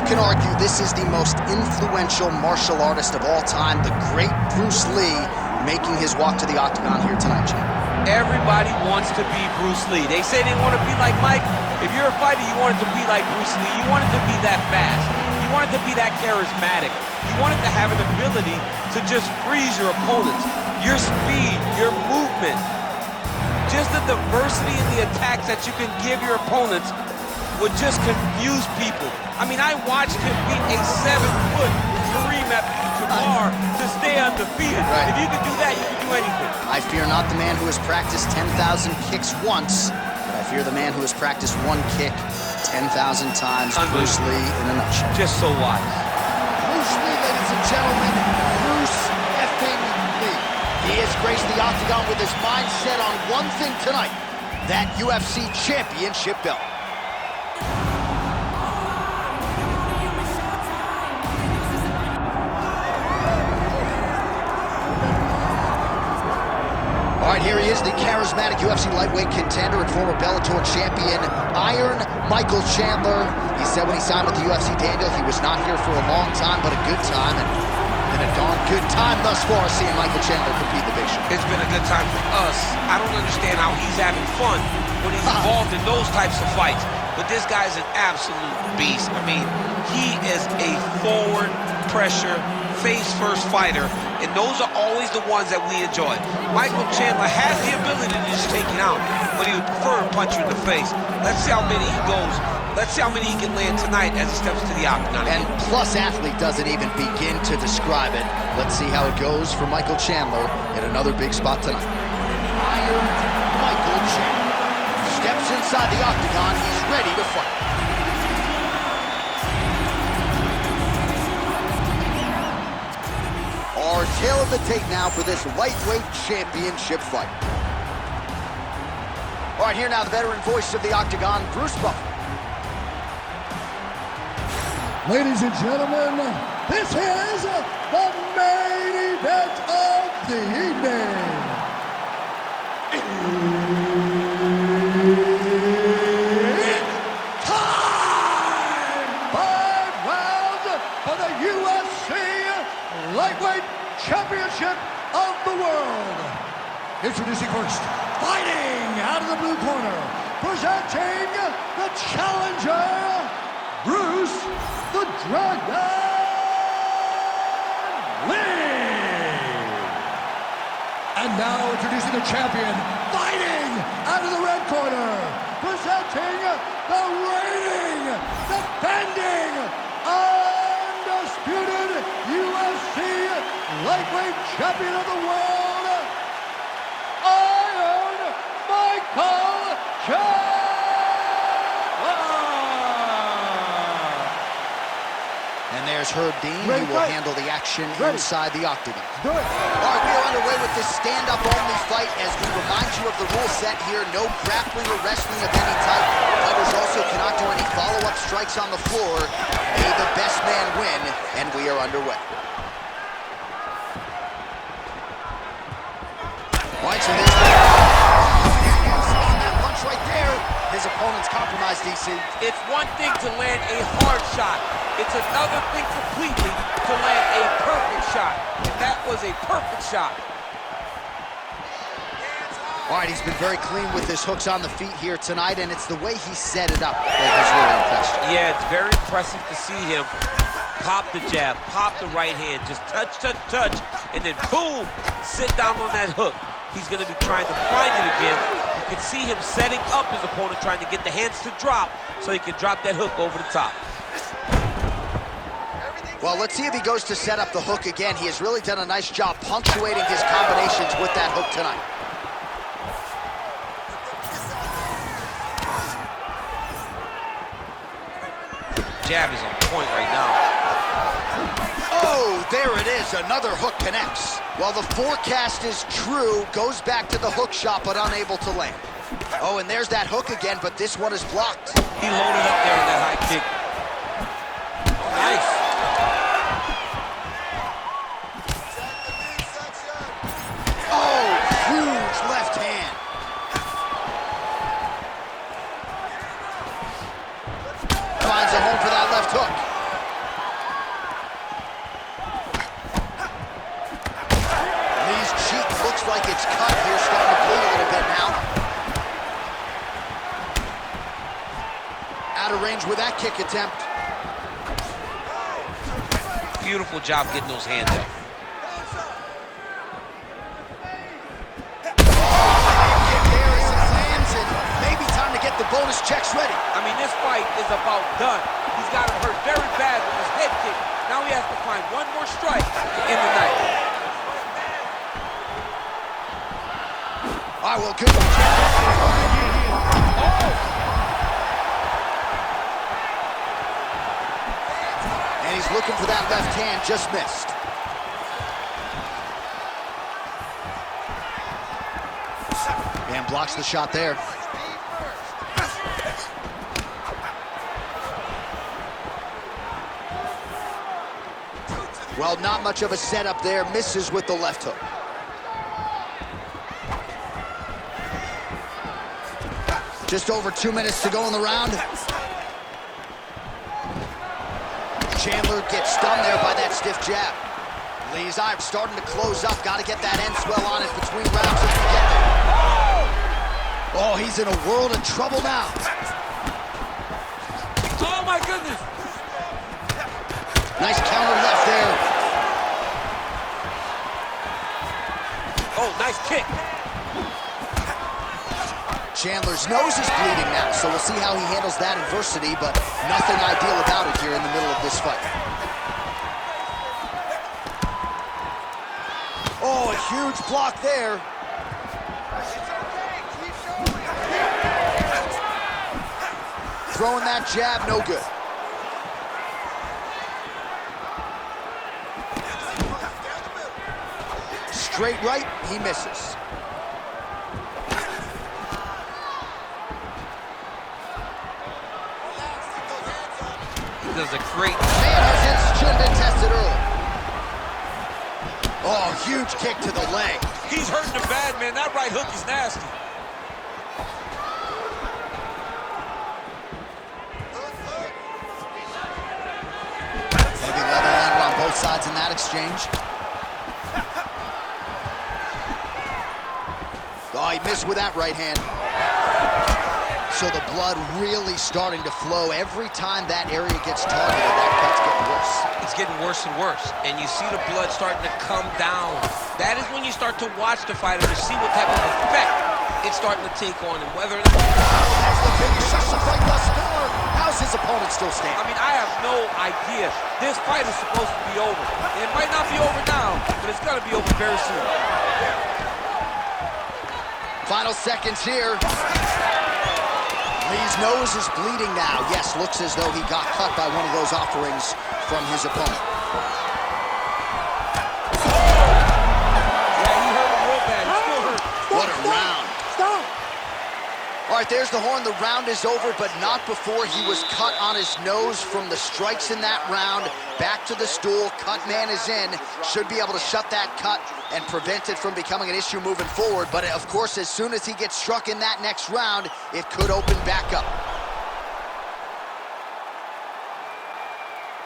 can argue this is the most influential martial artist of all time, the great Bruce Lee, making his walk to the octagon here tonight, Jim. Everybody wants to be Bruce Lee. They say they want to be like Mike. If you're a fighter, you want it to be like Bruce Lee. You want it to be that fast. You want it to be that charismatic. You want it to have an ability to just freeze your opponents. Your speed, your movement, just the diversity in the attacks that you can give your opponents would just confuse people. I mean, I watched him beat a 7-foot Kareem Abdul-Jabbar to stay undefeated. Right. If you can do that, you can do anything. I fear not the man who has practiced 10,000 kicks once, but I fear the man who has practiced one kick 10,000 times. Bruce Lee in a nutshell. Just so wise. Bruce Lee, ladies and gentlemen, Bruce effing Lee. He has graced the octagon with his mind set on one thing tonight, that UFC championship belt. All right, here he is, the charismatic UFC lightweight contender and former Bellator champion, Iron Michael Chandler. He said when he signed with the UFC, Daniel, he was not here for a long time, but a good time, and a darn good time thus far seeing Michael Chandler compete the big show. It's been a good time for us. I don't understand how he's having fun when he's involved in those types of fights, but this guy's an absolute beast. I mean, he is a forward pressure, face-first fighter, and those are always the ones that we enjoy. Michael Chandler has the ability to just take you out, but he would prefer to punch you in the face. Let's see how many he goes. Let's see how many he can land tonight as he steps to the octagon. And Plus Athlete doesn't even begin to describe it. Let's see how it goes for Michael Chandler in another big spot tonight. Iron Michael Chandler steps inside the octagon. He's ready to fight. Our tale of the tape now for this lightweight championship fight. All right, here now the veteran voice of the octagon, Bruce Buffer. Ladies and gentlemen, this is the main event of the evening. It's time! 5 rounds for the UFC Lightweight Championship of the World. Introducing first, fighting out of the blue corner, presenting the challenger, Bruce the Dragon Lee. And now introducing the champion, fighting out of the red corner, presenting the reigning, defending, undisputed UFC lightweight champion of the world, Iron Michael Chandler. And there's Herb Dean, who will handle the action inside the octagon. All right, we are underway with this stand-up only fight as we remind you of the rule set here. No grappling or wrestling of any type. Fighters also cannot do any follow-up strikes on the floor. May the best man win, and we are underway. All right, so there's that punch right there. His opponent's compromised, DC. It's one thing to land a hard shot. It's another thing completely to land a perfect shot. And that was a perfect shot. All right, he's been very clean with his hooks on the feet here tonight, and it's the way he set it up that has really impressed you. Yeah, it's very impressive to see him pop the jab, pop the right hand, just touch, touch, touch, and then boom, sit down on that hook. He's going to be trying to find it again. You can see him setting up his opponent, trying to get the hands to drop so he can drop that hook over the top. Well, let's see if he goes to set up the hook again. He has really done a nice job punctuating his combinations with that hook tonight. Jab is on point right now. Oh, there it is. Another hook connects. Well, the forecast is true. Goes back to the hook shot, but unable to land. Oh, and there's that hook again, but this one is blocked. He loaded up there in that high kick. Nice. Oh, huge left hand. Finds a home for that left hook. range with that kick attempt. Beautiful job getting those hands up. Kick there as it lands, and maybe time to get the bonus checks ready. I mean, this fight is about done. He's got him hurt very bad with his head kick. Now he has to find one more strike to end the night. All right, well, good. And he's looking for that left hand, just missed. And blocks the shot there. Well, not much of a setup there. Misses with the left hook. Just over 2 minutes to go in the round. Chandler gets stunned there by that stiff jab. Lee's eye starting to close up. Got to get that end swell on it between rounds if we get there. Oh, he's in a world of trouble now. Oh, my goodness. Nice counter left there. Oh, nice kick. Chandler's nose is bleeding now, so we'll see how he handles that adversity, but nothing ideal about it here in the middle of this fight. Oh, a huge block there. Throwing that jab, no good. Straight right, he misses. Does a great... Man, has should have been tested early. Oh, huge kick to the leg. He's hurting him bad, man. That right hook is nasty. Heavy level landed on both sides in that exchange. Oh, he missed with that right hand. So the blood really starting to flow. Every time that area gets targeted, that cut's getting worse. It's getting worse and worse. And you see the blood starting to come down. That is when you start to watch the fighter to see what type of effect it's starting to take on and whether... That's the biggest of the fight thus far. How's his opponent still standing? I mean, I have no idea. This fight is supposed to be over. It might not be over now, but it's going to be over very soon. Final seconds here. Lee's nose is bleeding now. Yes, looks as though he got cut by one of those offerings from his opponent. Yeah, he hurt him real bad. He's still hurt. What a round. Stop! All right, there's the horn. The round is over, but not before he was cut on his nose from the strikes in that round. Back to the stool. Cut man is in. Should be able to shut that cut and prevent it from becoming an issue moving forward. But, of course, as soon as he gets struck in that next round, it could open back up.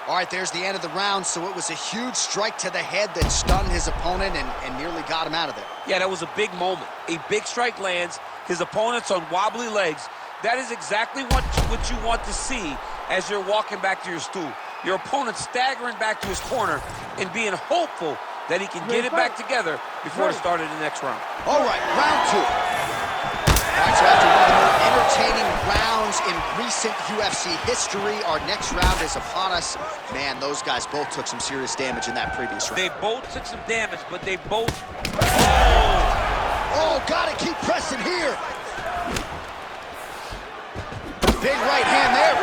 All right, there's the end of the round. So it was a huge strike to the head that stunned his opponent and nearly got him out of there. Yeah, that was a big moment. A big strike lands. His opponent's on wobbly legs. That is exactly what you want to see as you're walking back to your stool. Your opponent staggering back to his corner and being hopeful that he can get it back together before the start of the next round. All right, round two. All right, so after one of the more entertaining rounds in recent UFC history, our next round is upon us. Man, those guys both took some serious damage in that previous round. They both took some damage, but they both... Oh, gotta keep pressing here. Big right hand there.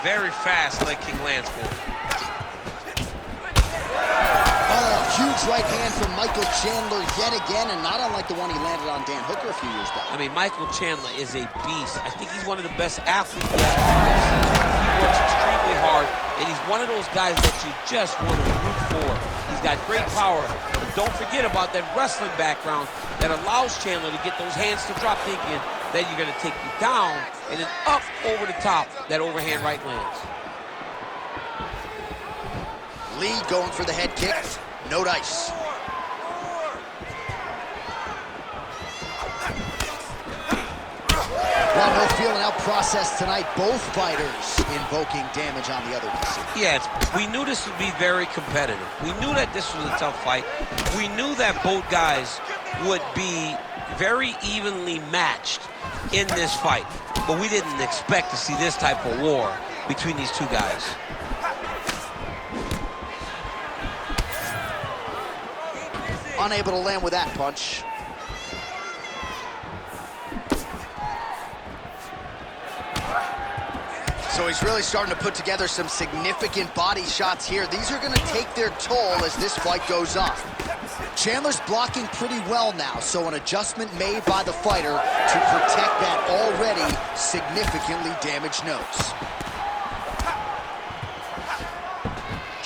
Very fast leg kick lands for him. Oh, huge right hand from Michael Chandler yet again, and not unlike the one he landed on Dan Hooker a few years back. I mean, Michael Chandler is a beast. I think he's one of the best athletes in he works extremely hard, and he's one of those guys that you just want to root for. He's got great power, but don't forget about that wrestling background that allows Chandler to get those hands to drop, thinking that you're going to take you down, and then up over the top, that overhand right lands. Lee going for the head kick, no dice. Well, no feeling out process tonight. Both fighters invoking damage on the other. Yes, we knew this would be very competitive. We knew that this was a tough fight. We knew that both guys would be very evenly matched in this fight. But we didn't expect to see this type of war between these two guys. Unable to land with that punch. So he's really starting to put together some significant body shots here. These are going to take their toll as this fight goes on. Chandler's blocking pretty well now, so an adjustment made by the fighter to protect that already significantly damaged nose.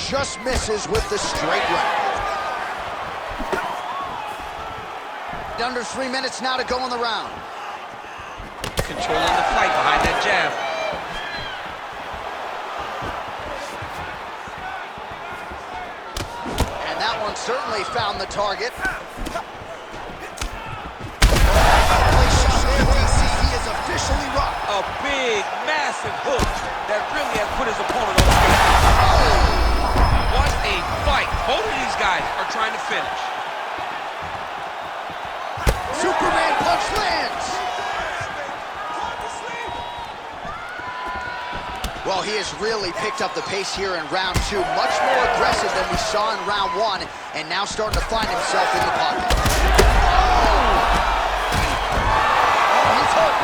Just misses with the straight right. Under 3 minutes now to go in the round. Controlling the fight behind that jab. And that one certainly found the target. He is officially rocked. A big, massive hook that really has put his opponent on the stage. What a fight. Both of these guys are trying to finish. Superman punch lands. Well, he has really picked up the pace here in round 2. Much more aggressive than we saw in round 1, and now starting to find himself in the pocket. Oh, he's hurt.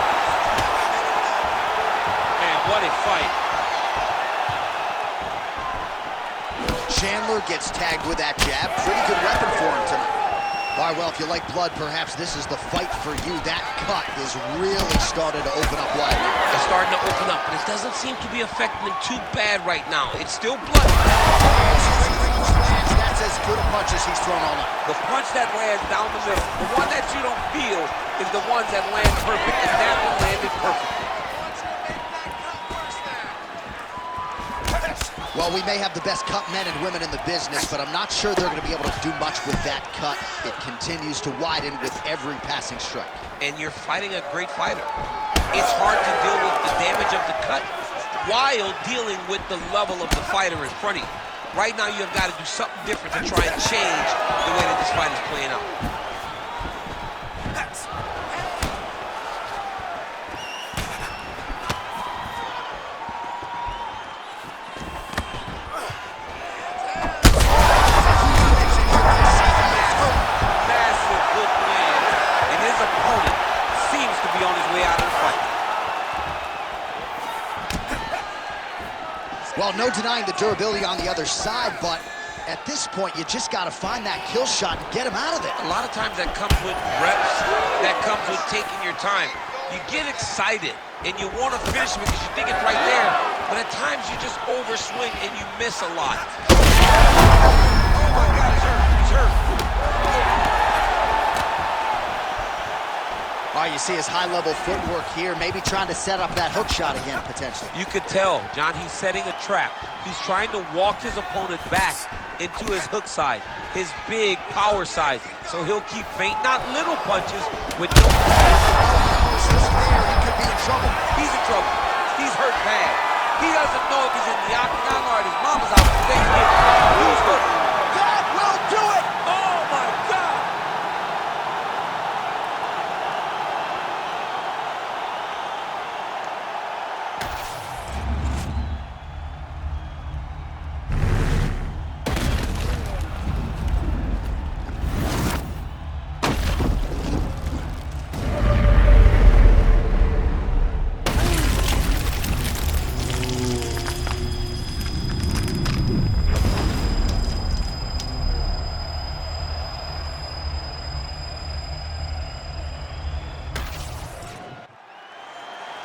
Man, what a fight. Chandler gets tagged with that jab. Pretty good weapon for him tonight. All right, well, if you like blood, perhaps this is the fight for you. That cut is really started to open up wide. It's starting to open up, but it doesn't seem to be affecting him too bad right now. It's still blood. That's as good a punch as he's thrown all night. The punch that lands down the middle, the one that you don't feel, is the ones that land perfect, and that one landed perfectly. Well, we may have the best cut men and women in the business, but I'm not sure they're going to be able to do much with that cut. It continues to widen with every passing strike. And you're fighting a great fighter. It's hard to deal with the damage of the cut while dealing with the level of the fighter in front of you. Right now, you've got to do something different to try and change the way that this fight is playing out. Well, no denying the durability on the other side, but at this point, you just got to find that kill shot and get him out of there. A lot of times that comes with reps, that comes with taking your time. You get excited, and you want to finish it because you think it's right there, but at times you just overswing and you miss a lot. Oh my God, he's hurt, he's hurt. All right, you see his high-level footwork here, maybe trying to set up that hook shot again, potentially. You could tell, John, he's setting a trap. He's trying to walk his opponent back into his hook side, his big power side. So he'll keep feint, not little punches, with no... He could be in trouble. He's in trouble. He's hurt bad. He doesn't know if he's in the octagon or at his mama's house. Who's hurt? That will do it! Oh, my God!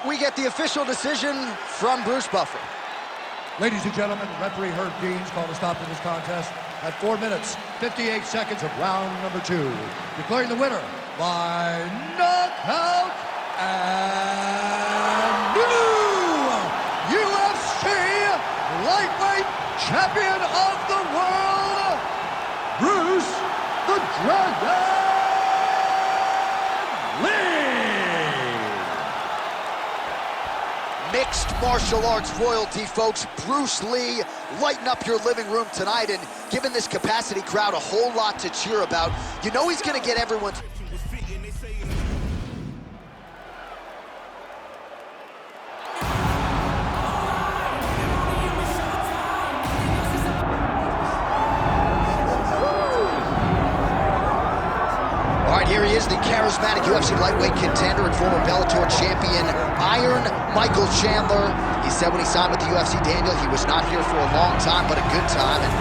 We get the official decision from Bruce Buffer. Ladies and gentlemen, referee Herb Deans called a stop to this contest at 4 minutes, 58 seconds of round number 2. Declaring the winner by knockout and new UFC lightweight champion of the world, Bruce the Dragon Lee. Mixed martial arts royalty, folks. Bruce Lee lighting up your living room tonight and giving this capacity crowd a whole lot to cheer about. You know he's gonna get everyone's... All right, here he is, the charismatic UFC lightweight contender and former Bellator champion, Iron Michael Chandler. He said when he signed with the UFC, Daniel, he was not here for a long time, but a good time, and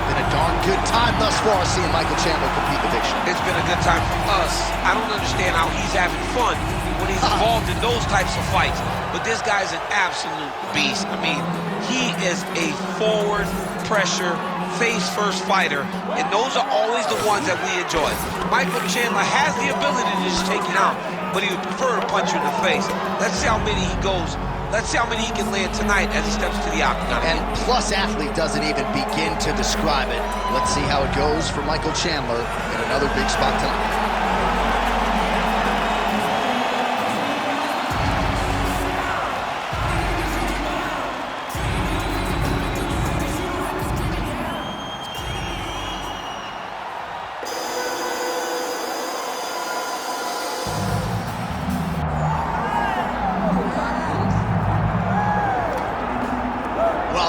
been a darn good time thus far seeing Michael Chandler compete the big show. It's been a good time for us. I don't understand how he's having fun when he's involved in those types of fights, but this guy's an absolute beast. I mean, he is a forward pressure face-first fighter, and those are always the ones that we enjoy. Michael Chandler has the ability to just take it out, but he would prefer to punch you in the face. Let's see how many he goes. Let's see how many he can land tonight as he steps to the octagon. And Plus Athlete doesn't even begin to describe it. Let's see how it goes for Michael Chandler in another big spot tonight.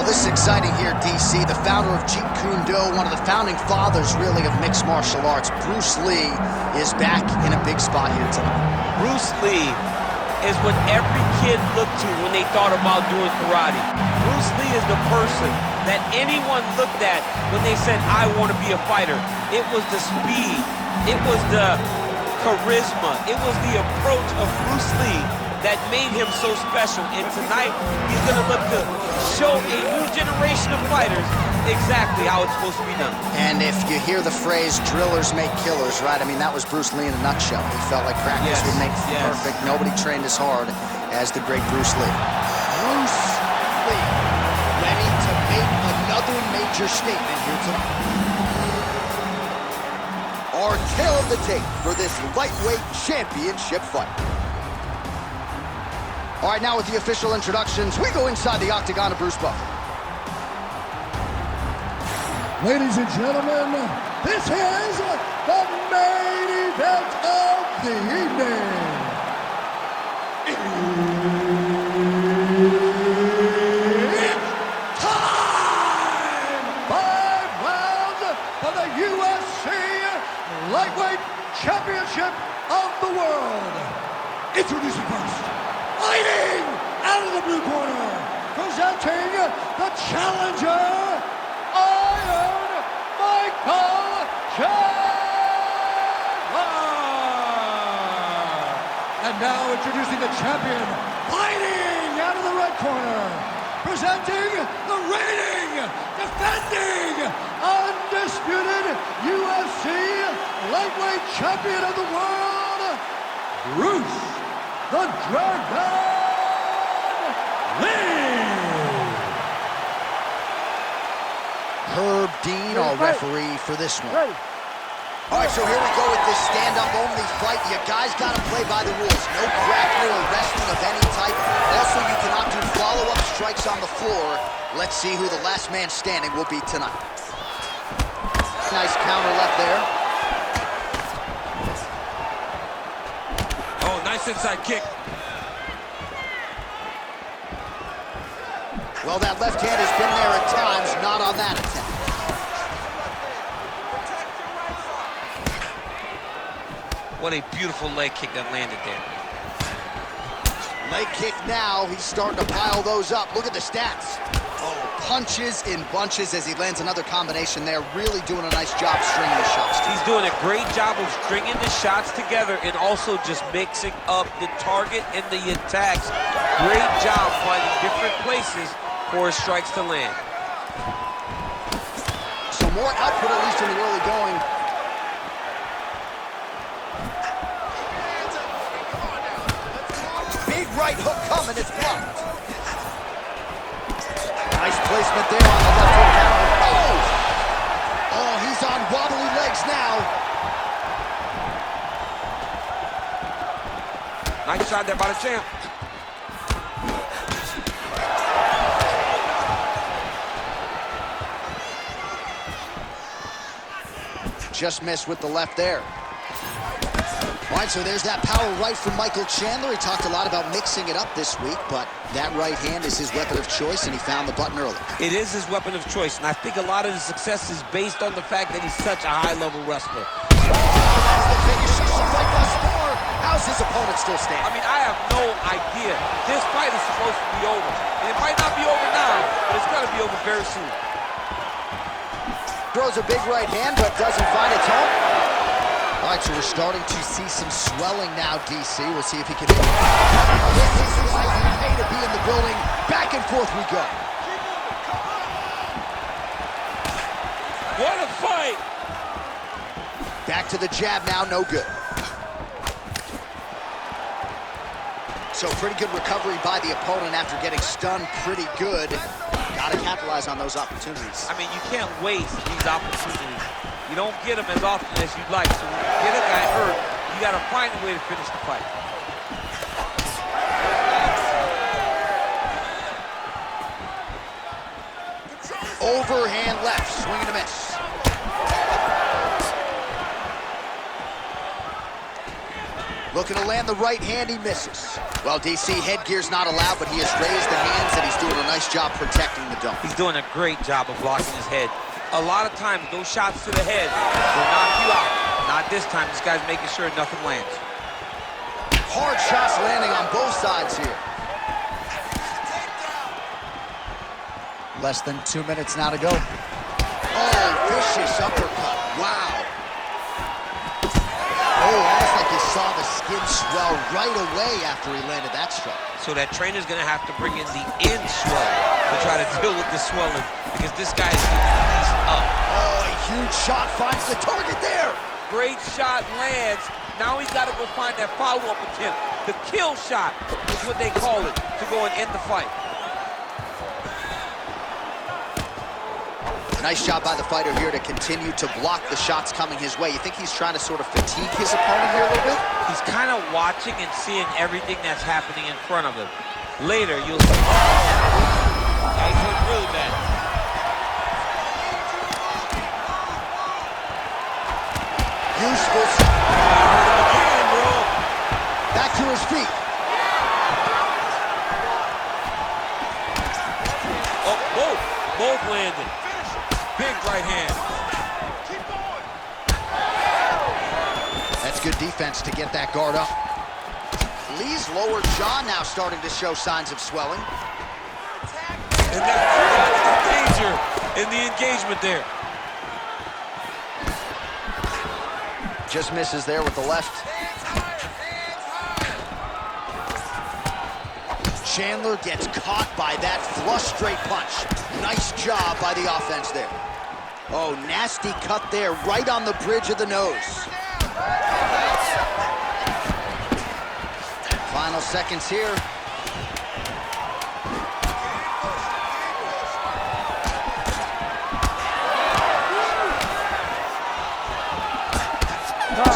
This is exciting here, DC. The founder of Jeet Kune Do, one of the founding fathers, really, of mixed martial arts, Bruce Lee, is back in a big spot here tonight. Bruce Lee is what every kid looked to when they thought about doing karate. Bruce Lee is the person that anyone looked at when they said, I want to be a fighter. It was the speed. It was the charisma. It was the approach of Bruce Lee that made him so special, and tonight he's gonna look to show a new generation of fighters exactly how it's supposed to be done. And if you hear the phrase, drillers make killers, right? I mean, that was Bruce Lee in a nutshell. He felt like practice would make perfect. Nobody trained as hard as the great Bruce Lee. Bruce Lee, ready to make another major statement here tonight. Our tale of the tape for this lightweight championship fight. All right, now with the official introductions, we go inside the octagon of Bruce Buffer. Ladies and gentlemen, this is the main event of the evening. It's time! 5 rounds for the UFC Lightweight Championship of the World. Introducing first, fighting out of the blue corner, presenting the challenger, Iron Michael Chandler. And now introducing the champion, fighting out of the red corner, presenting the reigning, defending, undisputed UFC lightweight champion of the world, Bruce the Dragon Lee. Herb Dean, our referee for this one. Ready. All right, so here we go with this stand-up only fight. You guys got to play by the rules. No grappling or wrestling of any type. Also, you cannot do follow-up strikes on the floor. Let's see who the last man standing will be tonight. Nice counter left there. Oh, nice inside kick. Well, that left hand has been there at times, not on that attempt. What a beautiful leg kick that landed there. Leg kick now, he's starting to pile those up. Look at the stats. Oh, punches in bunches as he lands another combination there. Really doing a nice job stringing the shots. He's doing a great job of stringing the shots together and also just mixing up the target and the attacks. Great job finding different places for his strikes to land. So more output, at least in the early going. Big right hook coming, it's blocked. Nice placement there on the left hook counter. Oh! Oh, he's on wobbly legs now. Nice shot there by the champ. just missed with the left there. All right, so there's that power right from Michael Chandler. He talked a lot about mixing it up this week, but that right hand is his weapon of choice, and he found the button early. It is his weapon of choice, and I think a lot of his success is based on the fact that he's such a high-level wrestler. That's the finish of the fight thus far. How's his opponent still standing? I mean, I have no idea. This fight is supposed to be over. And it might not be over now, but it's going to be over very soon. Throws a big right hand, but doesn't find its home. All right, so we're starting to see some swelling now, DC. We'll see if he can hit it. This is why he paid to be in the building. Back and forth we go. What a fight! Back to the jab now, no good. So pretty good recovery by the opponent after getting stunned pretty good. Got to capitalize on those opportunities. I mean, you can't waste these opportunities. You don't get them as often as you'd like. So when you get a guy hurt, you got to find a way to finish the fight. Overhand left, swing and a miss. Looking to land the right hand, he misses. Well, DC, headgear's not allowed, but he has raised the hands, and he's doing a nice job protecting the dome. He's doing a great job of blocking his head. A lot of times, those shots to the head will knock you out. Not this time. This guy's making sure nothing lands. Hard shots landing on both sides here. Less than 2 minutes now to go. Oh, vicious uppercut. Wow. Oh, almost like you saw the skin swell right away after he landed that strike. So that trainer's going to have to bring in the in swell to try to deal with the swelling, because this guy is up. Oh, a huge shot finds the target there. Great shot lands. Now he's got to go find that follow-up attempt. The kill shot is what they call it, to go and end the fight. Nice job by the fighter here to continue to block the shots coming his way. You think he's trying to sort of fatigue his opponent here a little bit? He's kind of watching and seeing everything that's happening in front of him. Later, you'll see. Yeah, he's hurt really bad. Useful. Again, bro. Back to his feet. Oh, both landed. Big right hand. That's good defense to get that guard up. Lee's lower jaw now starting to show signs of swelling. And that's the danger in the engagement there. Just misses there with the left. Chandler gets caught by that flush straight punch. Nice job by the offense there. Oh, nasty cut there, right on the bridge of the nose. Final seconds here.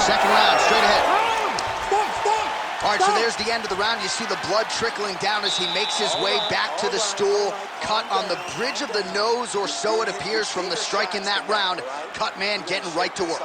Second round, straight ahead. All right, so there's the end of the round. You see the blood trickling down as he makes his way back to the stool. Cut on the bridge of the nose, or so it appears from the strike in that round. Cut man getting right to work.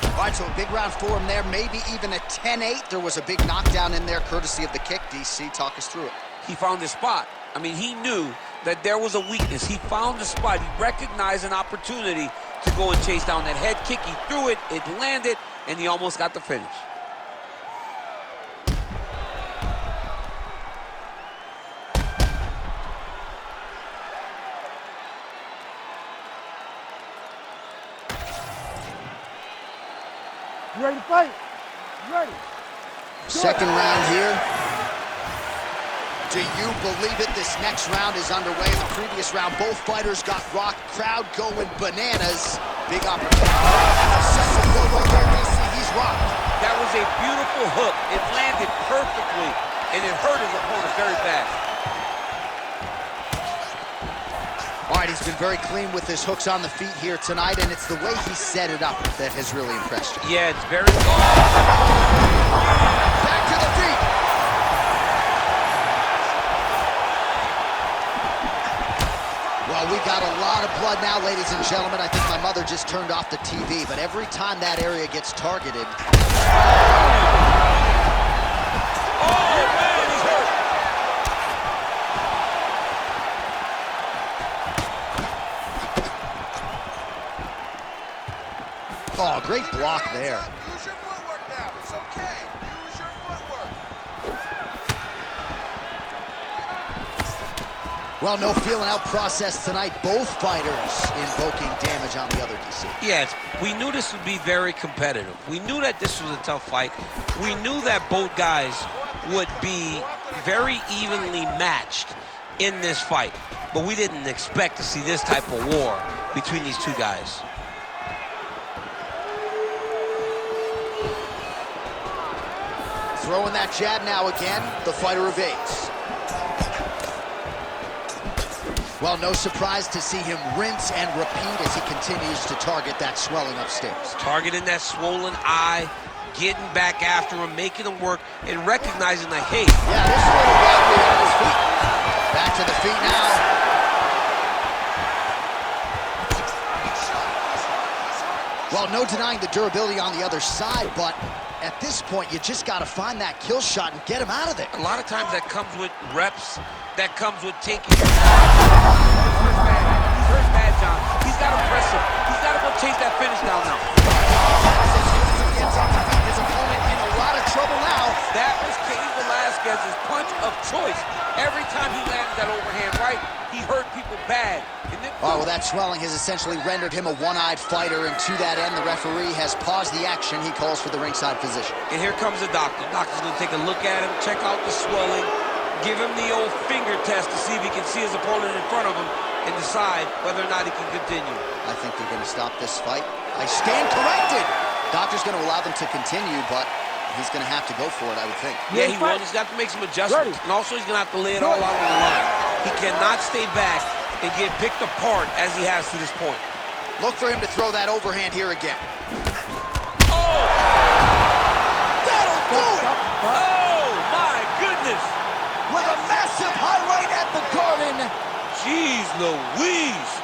All right, so a big round for him there, maybe even a 10-8. There was a big knockdown in there, courtesy of the kick. DC, talk us through it. He found his spot. I mean, he knew that there was a weakness. He found the spot. He recognized an opportunity to go and chase down that head kick. He threw it, it landed, and he almost got the finish. You ready to fight? You ready? Second round here. Do you believe it? This next round is underway. In the previous round, both fighters got rocked. Crowd going bananas. Big opportunity. He's rocked. That was a beautiful hook. It landed perfectly, and it hurt his opponent very bad. All right, he's been very clean with his hooks on the feet here tonight, and it's the way he set it up that has really impressed you. Yeah, it's very... Back to the feet. Well, Oh, we got a lot of blood now, ladies and gentlemen. I think my mother just turned off the TV, but every time that area gets targeted... Oh, man, he's hurt. Oh, great block there. Use your footwork now. It's okay. Use your footwork. Well, no feeling out process tonight. Both fighters invoking damage on the other, DC. Yes, we knew this would be very competitive. We knew that this was a tough fight. We knew that both guys would be very evenly matched in this fight. But we didn't expect to see this type of war between these two guys. Throwing that jab now again, the fighter evades. Well, no surprise to see him rinse and repeat as he continues to target that swelling upstairs. Targeting that swollen eye, getting back after him, making him work, and recognizing that, hey. Yeah, this is a little wobbly on his feet. Back to the feet now. Well, no denying the durability on the other side, but at this point, you just got to find that kill shot and get him out of there. A lot of times that comes with reps, that comes with taking. He's hurt bad, John. He's got to press him. He's got to go chase that finish down now. His opponent in a lot of trouble now. That was Cain Velasquez's punch of choice. Every time he landed that overhand right, he hurt people bad. Oh, well, that swelling has essentially rendered him a one-eyed fighter, and to that end, the referee has paused the action. He calls for the ringside physician. And here comes the doctor. Doctor's going to take a look at him, check out the swelling, give him the old finger test to see if he can see his opponent in front of him and decide whether or not he can continue. I think they're going to stop this fight. I stand corrected. Doctor's going to allow them to continue, but he's going to have to go for it, I would think. Yeah, he will. He's got to make some adjustments. And also, he's going to have to lay it all out on the line. He cannot stay back and get picked apart as he has to this point. Look for him to throw that overhand here again. Oh! That'll do it! Oh, my goodness! With a massive highlight at the Garden. Jeez Louise!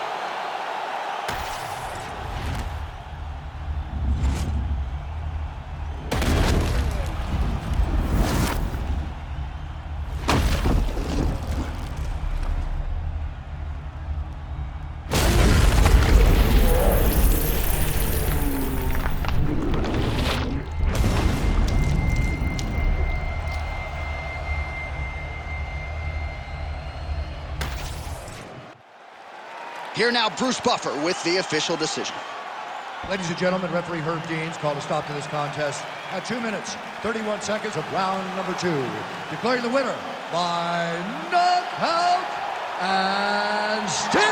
Here now, Bruce Buffer with the official decision. Ladies and gentlemen, referee Herb Deans called a stop to this contest at 2 minutes, 31 seconds of round number 2. Declaring the winner by knockout and still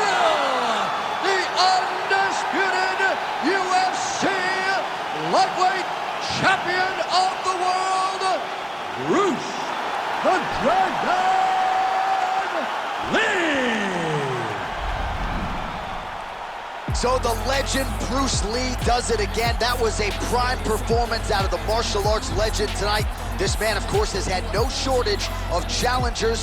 the undisputed UFC lightweight champion of the world, Bruce the Dragon Lee. So the legend Bruce Lee does it again. That was a prime performance out of the martial arts legend tonight. This man, of course, has had no shortage of challengers.